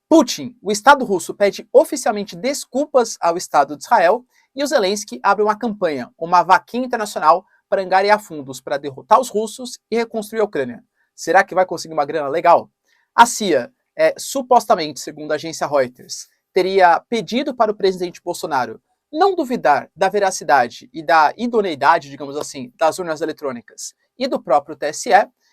Putin, o Estado russo, pede oficialmente desculpas ao Estado de Israel e o Zelensky abre uma campanha, uma vaquinha internacional para angariar fundos para derrotar os russos e reconstruir a Ucrânia. Será que vai conseguir uma grana legal? A CIA, supostamente, segundo a agência Reuters, teria pedido para o presidente Bolsonaro não duvidar da veracidade e da idoneidade, digamos assim, das urnas eletrônicas e do próprio TSE,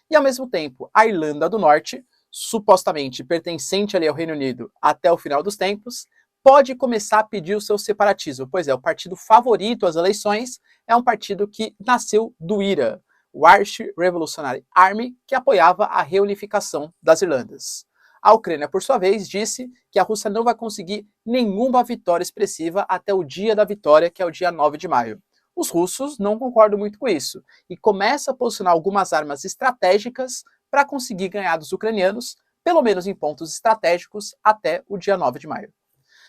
e ao mesmo tempo a Irlanda do Norte, supostamente pertencente ali ao Reino Unido até o final dos tempos, pode começar a pedir o seu separatismo. Pois é, o partido favorito às eleições é um partido que nasceu do IRA, o Irish Revolutionary Army, que apoiava a reunificação das Irlandas. A Ucrânia, por sua vez, disse que a Rússia não vai conseguir nenhuma vitória expressiva até o dia da vitória, que é o dia 9 de maio. Os russos não concordam muito com isso e começam a posicionar algumas armas estratégicas para conseguir ganhar dos ucranianos, pelo menos em pontos estratégicos, até o dia 9 de maio.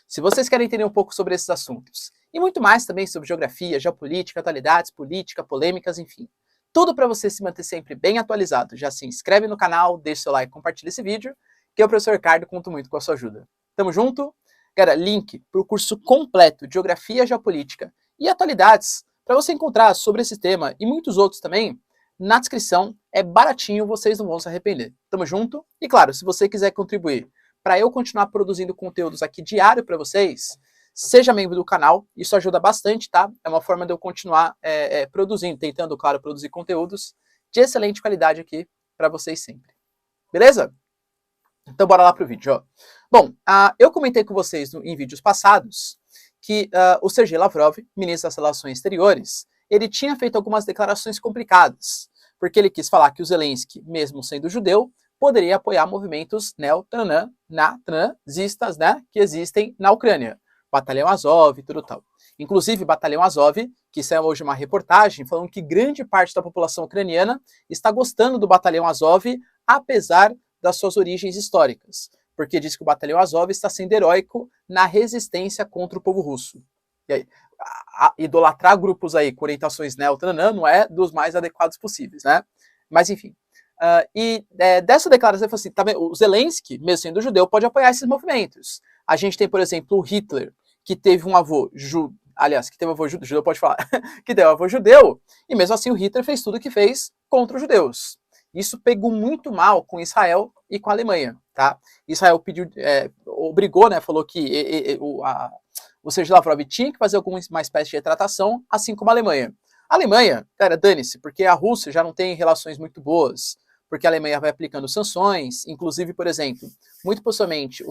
Se vocês querem entender um pouco sobre esses assuntos, e muito mais também sobre geografia, geopolítica, atualidades, política, polêmicas, enfim, tudo para você se manter sempre bem atualizado, já se inscreve no canal, deixa seu like, compartilha esse vídeo, que eu, professor Ricardo, conto muito com a sua ajuda. Tamo junto? Cara, link para o curso completo de Geografia, Geopolítica e Atualidades, para você encontrar sobre esse tema e muitos outros também, na descrição, é baratinho, vocês não vão se arrepender. Tamo junto? E claro, se você quiser contribuir para eu continuar produzindo conteúdos aqui diário para vocês, seja membro do canal, isso ajuda bastante, tá? É uma forma de eu continuar produzindo, tentando, claro, produzir conteúdos de excelente qualidade aqui para vocês sempre. Beleza? Então bora lá pro vídeo, ó. Bom, eu comentei com vocês em vídeos passados que o Sergei Lavrov, ministro das Relações Exteriores, ele tinha feito algumas declarações complicadas, porque ele quis falar que o Zelensky, mesmo sendo judeu, poderia apoiar movimentos neonazistas, né, que existem na Ucrânia. Batalhão Azov e tudo tal. Inclusive, Batalhão Azov, que saiu hoje uma reportagem falando que grande parte da população ucraniana está gostando do Batalhão Azov, apesar das suas origens históricas, porque diz que o Batalhão Azov está sendo heróico na resistência contra o povo russo. E aí, idolatrar grupos aí com orientações não é dos mais adequados possíveis, né? Mas enfim. Dessa declaração, ele falou assim, tá vendo? O Zelensky, mesmo sendo judeu, pode apoiar esses movimentos. A gente tem, por exemplo, o Hitler, que teve um avô judeu pode falar, que teve um avô judeu, e mesmo assim o Hitler fez tudo o que fez contra os judeus. Isso pegou muito mal com Israel e com a Alemanha, tá? Israel obrigou, né, falou que o Sergei Lavrov tinha que fazer alguma espécie de retratação, assim como a Alemanha. A Alemanha, cara, dane-se, porque a Rússia já não tem relações muito boas, porque a Alemanha vai aplicando sanções, inclusive, por exemplo, muito possivelmente,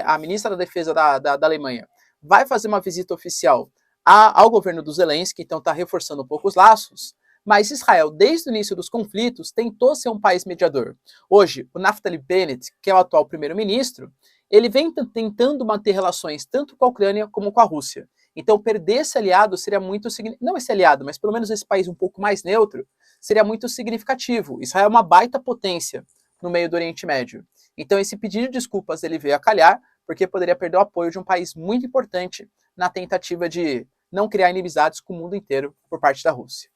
a ministra da Defesa da Alemanha vai fazer uma visita oficial ao governo do Zelensky, então está reforçando um pouco os laços. Mas Israel, desde o início dos conflitos, tentou ser um país mediador. Hoje, o Naftali Bennett, que é o atual primeiro-ministro, ele vem tentando manter relações tanto com a Ucrânia como com a Rússia. Então, perder esse aliado seria muito significativo. Não esse aliado, mas pelo menos esse país um pouco mais neutro, seria muito significativo. Israel é uma baita potência no meio do Oriente Médio. Então, esse pedido de desculpas ele veio a calhar, porque poderia perder o apoio de um país muito importante na tentativa de não criar inimizades com o mundo inteiro por parte da Rússia.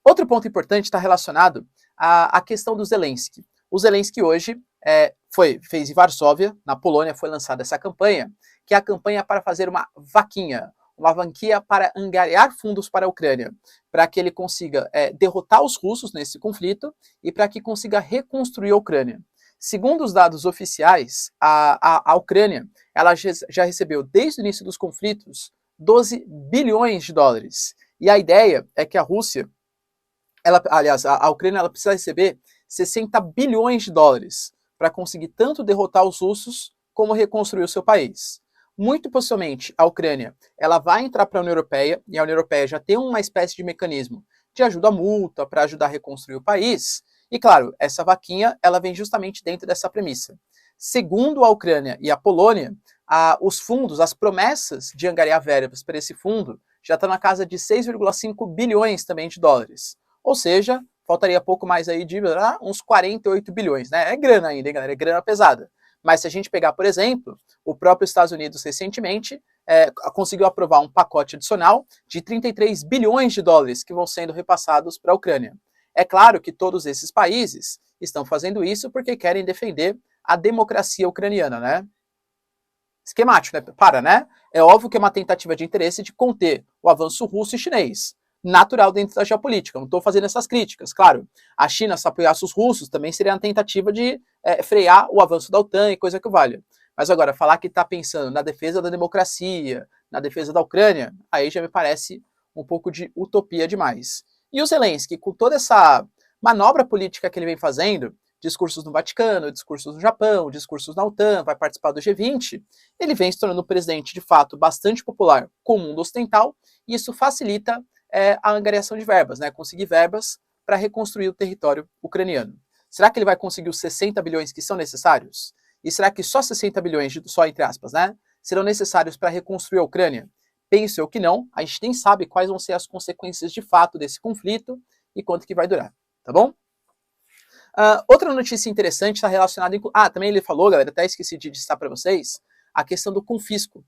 Outro ponto importante está relacionado à questão do Zelensky. O Zelensky hoje fez em Varsóvia, na Polônia, foi lançada essa campanha, que é a campanha para fazer uma vaquinha para angariar fundos para a Ucrânia, para que ele consiga derrotar os russos nesse conflito e para que consiga reconstruir a Ucrânia. Segundo os dados oficiais, a Ucrânia ela já recebeu, desde o início dos conflitos, 12 bilhões de dólares. E a ideia é que a Rússia, a Ucrânia ela precisa receber 60 bilhões de dólares para conseguir tanto derrotar os russos como reconstruir o seu país. Muito possivelmente, a Ucrânia ela vai entrar para a União Europeia, e a União Europeia já tem uma espécie de mecanismo de ajuda mútua para ajudar a reconstruir o país. E claro, essa vaquinha ela vem justamente dentro dessa premissa. Segundo a Ucrânia e a Polônia, os fundos, as promessas de angariar verbas para esse fundo já estão na casa de 6,5 bilhões também de dólares. Ou seja, faltaria pouco mais aí de uns 48 bilhões, né? É grana ainda, hein, galera? É grana pesada. Mas se a gente pegar, por exemplo, o próprio Estados Unidos recentemente conseguiu aprovar um pacote adicional de 33 bilhões de dólares que vão sendo repassados para a Ucrânia. É claro que todos esses países estão fazendo isso porque querem defender a democracia ucraniana, né? esquemático, né? Né? É óbvio que é uma tentativa de interesse de conter o avanço russo e chinês. Natural dentro da geopolítica, não estou fazendo essas críticas. Claro, a China, se apoiasse os russos, também seria uma tentativa de frear o avanço da OTAN e coisa que valha. Mas agora, falar que está pensando na defesa da democracia, na defesa da Ucrânia, aí já me parece um pouco de utopia demais. E o Zelensky, com toda essa manobra política que ele vem fazendo, discursos no Vaticano, discursos no Japão, discursos na OTAN, vai participar do G20, ele vem se tornando um presidente, de fato, bastante popular com o mundo ocidental, e isso facilita a angariação de verbas, né? Conseguir verbas para reconstruir o território ucraniano. Será que ele vai conseguir os 60 bilhões que são necessários? E será que só 60 bilhões, só entre aspas, né, serão necessários para reconstruir a Ucrânia? Penso eu que não. A gente nem sabe quais vão ser as consequências de fato desse conflito e quanto que vai durar, tá bom? Outra notícia interessante está relacionada... também ele falou, galera, até esqueci de citar para vocês, a questão do confisco.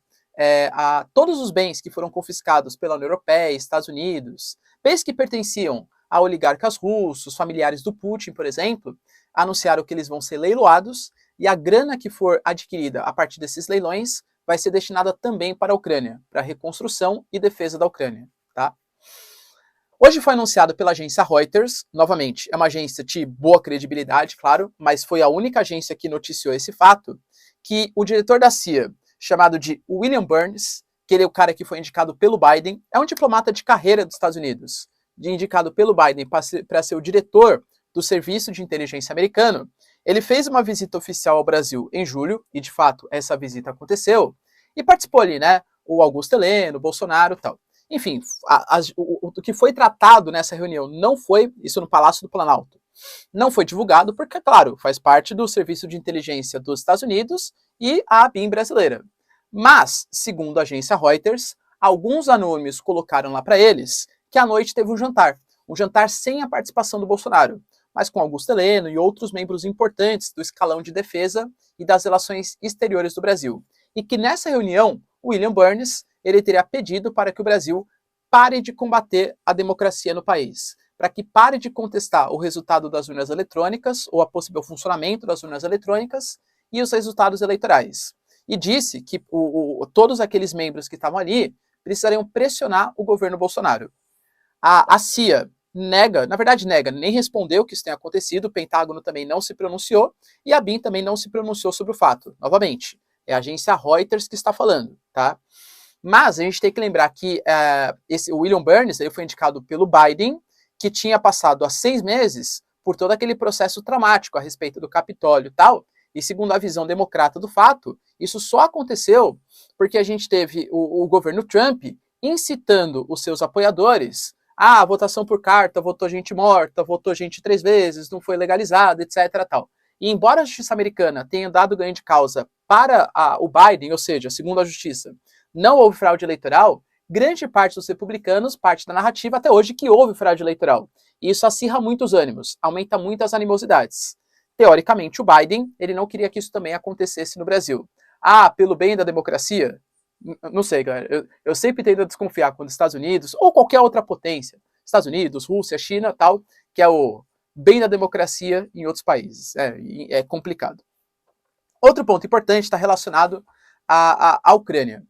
A todos os bens que foram confiscados pela União Europeia, Estados Unidos, bens que pertenciam a oligarcas russos, familiares do Putin, por exemplo, anunciaram que eles vão ser leiloados e a grana que for adquirida a partir desses leilões vai ser destinada também para a Ucrânia, para a reconstrução e defesa da Ucrânia, tá? Hoje foi anunciado pela agência Reuters, novamente, é uma agência de boa credibilidade, claro, mas foi a única agência que noticiou esse fato, que o diretor da CIA, chamado de William Burns, que ele é o cara que foi indicado pelo Biden, é um diplomata de carreira dos Estados Unidos, indicado pelo Biden para ser o diretor do Serviço de Inteligência americano. Ele fez uma visita oficial ao Brasil em julho, e de fato essa visita aconteceu, e participou ali, né, o Augusto Heleno, o Bolsonaro e tal. Enfim, o que foi tratado nessa reunião não foi, isso no Palácio do Planalto, não foi divulgado porque, claro, faz parte do Serviço de Inteligência dos Estados Unidos e a ABIN brasileira. Mas, segundo a agência Reuters, alguns anônimos colocaram lá para eles que à noite teve um jantar sem a participação do Bolsonaro, mas com Augusto Heleno e outros membros importantes do escalão de defesa e das relações exteriores do Brasil. E que nessa reunião, William Burns, ele teria pedido para que o Brasil pare de combater a democracia no país, para que pare de contestar o resultado das urnas eletrônicas, ou a possível funcionamento das urnas eletrônicas, e os resultados eleitorais. E disse que todos aqueles membros que estavam ali precisariam pressionar o governo Bolsonaro. A CIA nega, na verdade nega, nem respondeu que isso tenha acontecido, o Pentágono também não se pronunciou, e a ABIN também não se pronunciou sobre o fato. Novamente, é a agência Reuters que está falando, tá? Mas a gente tem que lembrar que o William Burns ele foi indicado pelo Biden, que tinha passado há 6 meses por todo aquele processo traumático a respeito do Capitólio e tal, e segundo a visão democrata do fato, isso só aconteceu porque a gente teve o governo Trump incitando os seus apoiadores a votação por carta, votou gente morta, votou gente 3 vezes, não foi legalizado, etc. Tal. E embora a justiça americana tenha dado ganho de causa para o Biden, ou seja, segundo a justiça, não houve fraude eleitoral, grande parte dos republicanos parte da narrativa até hoje que houve fraude eleitoral. E isso acirra muito os ânimos, aumenta muito as animosidades. Teoricamente, o Biden ele não queria que isso também acontecesse no Brasil. Pelo bem da democracia? Não sei, galera. Eu sempre tendo a desconfiar quando os Estados Unidos, ou qualquer outra potência, Estados Unidos, Rússia, China, tal, que é o bem da democracia em outros países. É complicado. Outro ponto importante está relacionado à Ucrânia.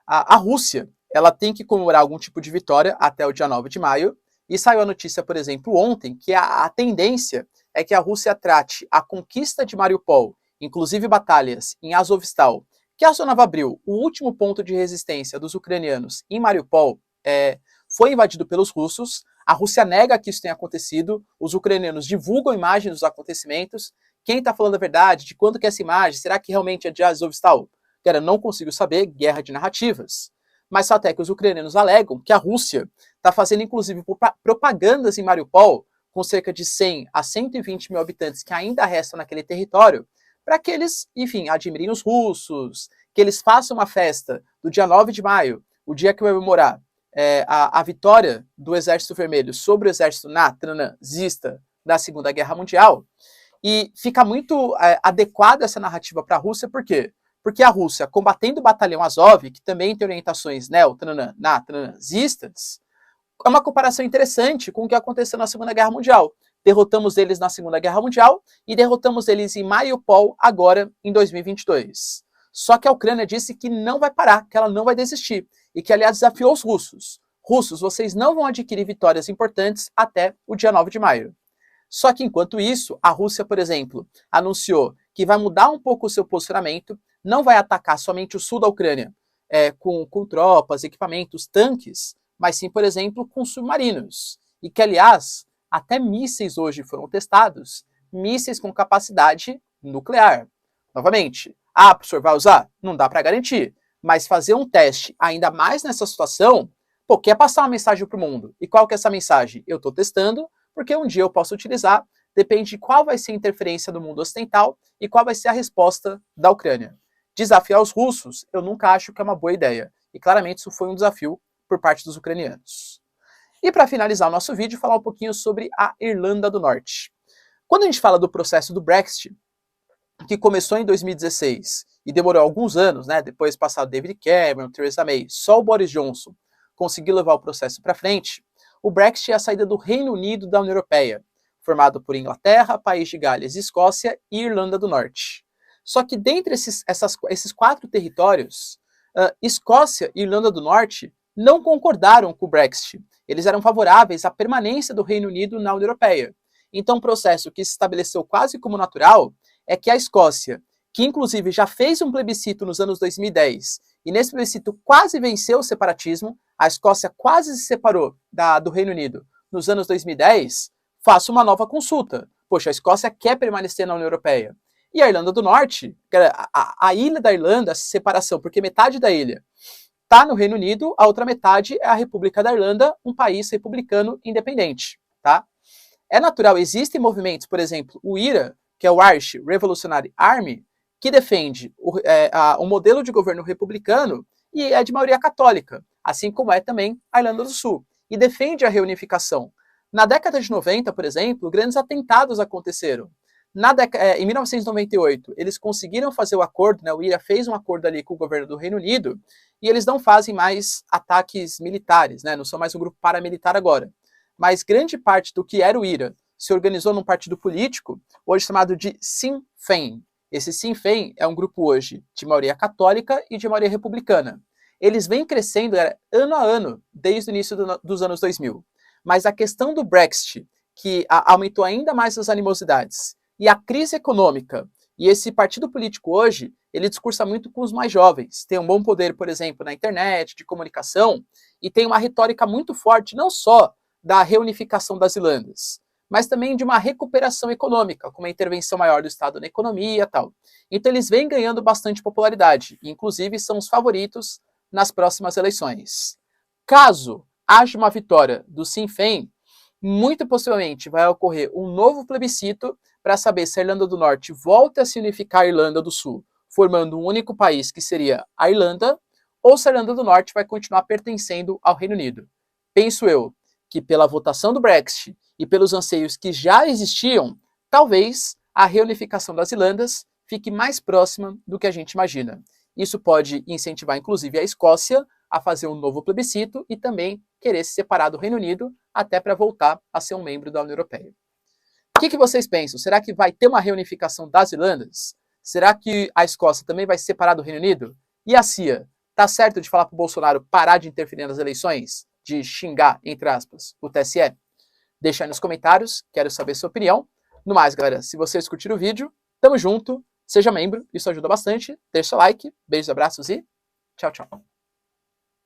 A Rússia, ela tem que comemorar algum tipo de vitória até o dia 9 de maio, e saiu a notícia, por exemplo, ontem, que a tendência é que a Rússia trate a conquista de Mariupol, inclusive batalhas em Azovstal, que a zona Fabril, o último ponto de resistência dos ucranianos em Mariupol, foi invadido pelos russos. A Rússia nega que isso tenha acontecido, os ucranianos divulgam imagens dos acontecimentos. Quem está falando a verdade, de quando que é essa imagem, será que realmente é de Azovstal? Cara, não consigo saber, guerra de narrativas. Mas só até que os ucranianos alegam que a Rússia está fazendo, inclusive, propagandas em Mariupol, com cerca de 100 a 120 mil habitantes que ainda restam naquele território, para que eles, enfim, admirem os russos, que eles façam uma festa do dia 9 de maio, o dia que vai comemorar a vitória do Exército Vermelho sobre o Exército nazista da Segunda Guerra Mundial. E fica muito adequada essa narrativa para a Rússia, por quê? Porque a Rússia, combatendo o Batalhão Azov, que também tem orientações nazistas, é uma comparação interessante com o que aconteceu na Segunda Guerra Mundial. Derrotamos eles na Segunda Guerra Mundial e derrotamos eles em Mariupol agora em 2022. Só que a Ucrânia disse que não vai parar, que ela não vai desistir, e que, aliás, desafiou os russos. Russos, vocês não vão adquirir vitórias importantes até o dia 9 de maio. Só que, enquanto isso, a Rússia, por exemplo, anunciou que vai mudar um pouco o seu posicionamento, não vai atacar somente o sul da Ucrânia com tropas, equipamentos, tanques, mas sim, por exemplo, com submarinos. E que, aliás, até mísseis hoje foram testados, mísseis com capacidade nuclear. Novamente, o senhor vai usar? Não dá para garantir. Mas fazer um teste, ainda mais nessa situação, quer passar uma mensagem para o mundo. E qual que é essa mensagem? Eu estou testando, porque um dia eu posso utilizar, depende de qual vai ser a interferência do mundo ocidental e qual vai ser a resposta da Ucrânia. Desafiar os russos, eu nunca acho que é uma boa ideia. E claramente isso foi um desafio por parte dos ucranianos. E para finalizar o nosso vídeo, falar um pouquinho sobre a Irlanda do Norte. Quando a gente fala do processo do Brexit, que começou em 2016 e demorou alguns anos, né, depois passado David Cameron, Theresa May, só o Boris Johnson conseguiu levar o processo para frente, o Brexit é a saída do Reino Unido da União Europeia, formado por Inglaterra, País de Gales, Escócia e Irlanda do Norte. Só que dentre esses 4 territórios, Escócia e Irlanda do Norte não concordaram com o Brexit. Eles eram favoráveis à permanência do Reino Unido na União Europeia. Então, um processo que se estabeleceu quase como natural é que a Escócia, que inclusive já fez um plebiscito nos anos 2010, e nesse plebiscito quase venceu o separatismo, a Escócia quase se separou do Reino Unido nos anos 2010, faça uma nova consulta. Poxa, a Escócia quer permanecer na União Europeia. E a Irlanda do Norte, a ilha da Irlanda, essa separação, porque metade da ilha está no Reino Unido, a outra metade é a República da Irlanda, um país republicano independente. Tá? É natural, existem movimentos, por exemplo, o IRA, que é o Irish Revolutionary Army, que defende o modelo de governo republicano e é de maioria católica, assim como é também a Irlanda do Sul, e defende a reunificação. Na década de 90, por exemplo, grandes atentados aconteceram. Em 1998, eles conseguiram fazer o acordo, né, o IRA fez um acordo ali com o governo do Reino Unido, e eles não fazem mais ataques militares, né, não são mais um grupo paramilitar agora. Mas grande parte do que era o IRA se organizou num partido político, hoje chamado de Sinn Féin. Esse Sinn Féin é um grupo hoje de maioria católica e de maioria republicana. Eles vêm crescendo ano a ano, desde o início dos anos 2000. Mas a questão do Brexit, que aumentou ainda mais as animosidades, e a crise econômica, e esse partido político hoje, ele discursa muito com os mais jovens. Tem um bom poder, por exemplo, na internet, de comunicação, e tem uma retórica muito forte, não só da reunificação das Irlandas, mas também de uma recuperação econômica, com uma intervenção maior do Estado na economia e tal. Então eles vêm ganhando bastante popularidade, e inclusive são os favoritos nas próximas eleições. Caso haja uma vitória do Sinn Féin, muito possivelmente vai ocorrer um novo plebiscito para saber se a Irlanda do Norte volta a se unificar à Irlanda do Sul, formando um único país que seria a Irlanda, ou se a Irlanda do Norte vai continuar pertencendo ao Reino Unido. Penso eu que pela votação do Brexit e pelos anseios que já existiam, talvez a reunificação das Irlandas fique mais próxima do que a gente imagina. Isso pode incentivar, inclusive, a Escócia a fazer um novo plebiscito e também querer se separar do Reino Unido até para voltar a ser um membro da União Europeia. O que vocês pensam? Será que vai ter uma reunificação das Irlandas? Será que a Escócia também vai se separar do Reino Unido? E a CIA? Tá certo de falar para o Bolsonaro parar de interferir nas eleições? De xingar, entre aspas, o TSE? Deixa aí nos comentários, quero saber sua opinião. No mais, galera, se vocês curtiram o vídeo, tamo junto, seja membro, isso ajuda bastante. Deixa seu like, beijos, abraços e tchau, tchau.